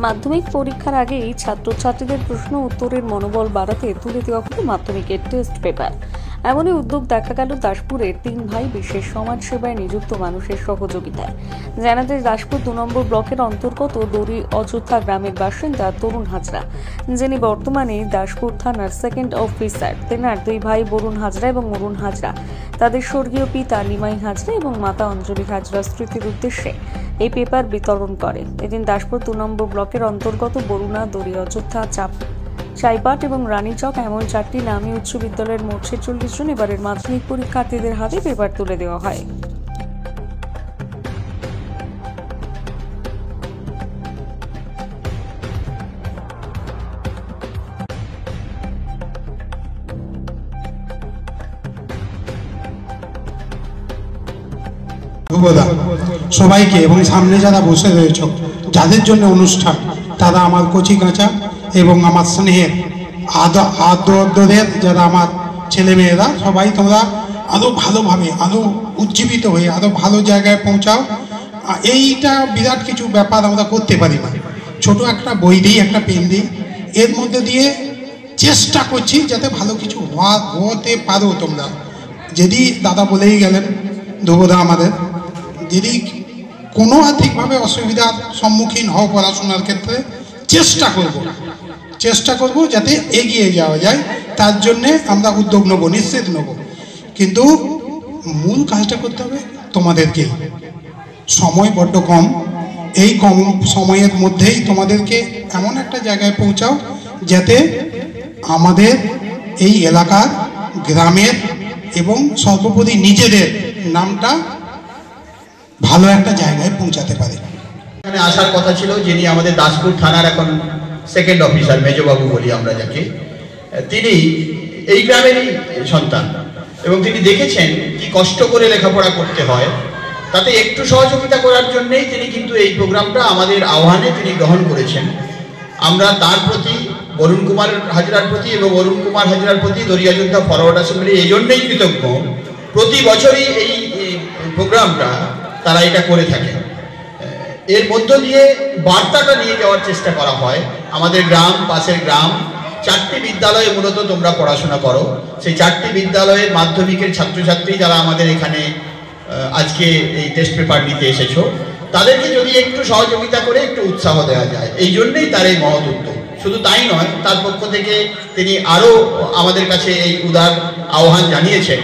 মাধ্যমিক পরীক্ষার আগেই ছাত্রছাত্রীদের প্রশ্ন উত্তরের মনোবল বাড়াতে তুলে দেওয়া হলো মাধ্যমিকের টেস্ট পেপার। এমনই উদ্যোগ দেখা গেল দাসপুরের 3 ভাই বিশেষ সমাজ সেবায় নিযুক্ত মানুষের সহযোগিতায়। জানা যায়, দাসপুর 2 নম্বর ব্লকের অন্তর্গত দড়ি অযোধ্যা গ্রামের বাসিন্দা তরুণ হাজরা, যিনি বর্তমানে দাসপুর থানার সেকেন্ড অফিসার। তেনার 2 ভাই বরুণ হাজরা এবং অরুণ হাজরা তাদের স্বর্গীয় পিতা নিমাই হাজরা এবং মাতা অঞ্জলি হাজরা স্মৃতির উদ্দেশ্যে এই পেপার বিতরণ করে। এদিন দাসপুর 2 নম্বর ব্লকের অন্তর্গত বরুণা, দড়ি অযোধ্যা, চাইপাট এবং রানীচক এমন 4টি নামী উচ্চ বিদ্যালয়ের মোট 46 জন এবারের মাধ্যমিক পরীক্ষার্থীদের হাতে পেপার তুলে দেওয়া হয়। সবাইকে এবং সামনে যারা বসে রয়েছ, যাদের জন্য অনুষ্ঠান, তারা আমার কচি কাঁচা এবং আমার স্নেহের আদরের যারা আমার ছেলেমেয়েরা, সবাই তোমরা আরো ভালোভাবে, আরো উজ্জীবিত হয়ে আরো ভালো জায়গায় পৌঁছাও। এইটা বিরাট কিছু ব্যাপার আমরা করতে পারি না। ছোট একটা বই দিই, একটা পেন দিই, এর মধ্যে দিয়ে চেষ্টা করছি যাতে ভালো কিছু হতে পারো তোমরা। যদি দাদা বলেই গেলেন ধ্রুবদা আমাদের, যদি কোনো আর্থিকভাবে অসুবিধার সম্মুখীন হও পড়াশোনার ক্ষেত্রে, চেষ্টা করব যাতে এগিয়ে যাওয়া যায়। তার জন্যে আমরা উদ্যোগ নেব, নিশ্চিত নেব। কিন্তু মূল কাজটা করতে হবে তোমাদেরকে। সময় বড্ড কম, এই কম সময়ের মধ্যেই তোমাদেরকে এমন একটা জায়গায় পৌঁছাও যাতে আমাদের এই এলাকার, গ্রামের এবং সর্বোপরি নিজেদের নামটা ভালো একটা জায়গায় পৌঁছাতে পারে। এখানে আসার কথা ছিল যিনি আমাদের দাসপুর থানার এখন সেকেন্ড অফিসার, মেজবাবু বলি আমরা যাকে। তিনি এই গ্রামেরই সন্তান এবং তিনি দেখেছেন কি কষ্ট করে লেখাপড়া করতে হয়। তাতে একটু সহযোগিতা করার জন্যেই তিনি কিন্তু এই প্রোগ্রামটা আমাদের আহ্বানে তিনি গ্রহণ করেছেন। আমরা তার প্রতি, বরুণ কুমার হাজরার প্রতি এবং অরুণ কুমার হাজরার প্রতি দড়ি অযোধ্যা ফরওয়ার্ড অ্যাসেম্বলি এই জন্যই কৃতজ্ঞ। প্রতি বছরই এই প্রোগ্রামটা তারা এটা করে থাকে। এর মধ্য দিয়ে বার্তাটা নিয়ে যাওয়ার চেষ্টা করা হয়। আমাদের গ্রাম, পাশের গ্রাম, 4টি বিদ্যালয়ে মূলত তোমরা পড়াশোনা করো। সেই 4টি বিদ্যালয়ের মাধ্যমিকের ছাত্রছাত্রী যারা আমাদের এখানে আজকে এই টেস্ট পেপার নিতে এসেছো, তাদেরকে যদি একটু সহযোগিতা করে একটু উৎসাহ দেওয়া যায়, এই জন্যই তার এই মহৎ উদ্যোগ। শুধু তাই নয়, তার পক্ষ থেকে তিনি আরও আমাদের কাছে এই উদার আহ্বান জানিয়েছেন,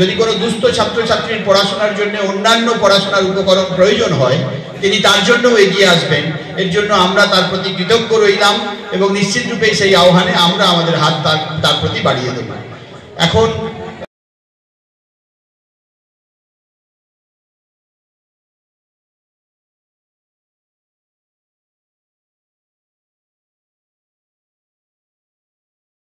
যদি কোনো দুস্থ ছাত্রছাত্রীর পড়াশোনার জন্য অন্যান্য পড়াশোনার উপকরণ প্রয়োজন হয়, তিনি তার জন্যও এগিয়ে আসবেন। এর জন্য আমরা তার প্রতি কৃতজ্ঞ রইলাম এবং নিশ্চিত রূপে সেই আহ্বানে আমরা আমাদের হাত তার প্রতি বাড়িয়ে দেব। এখন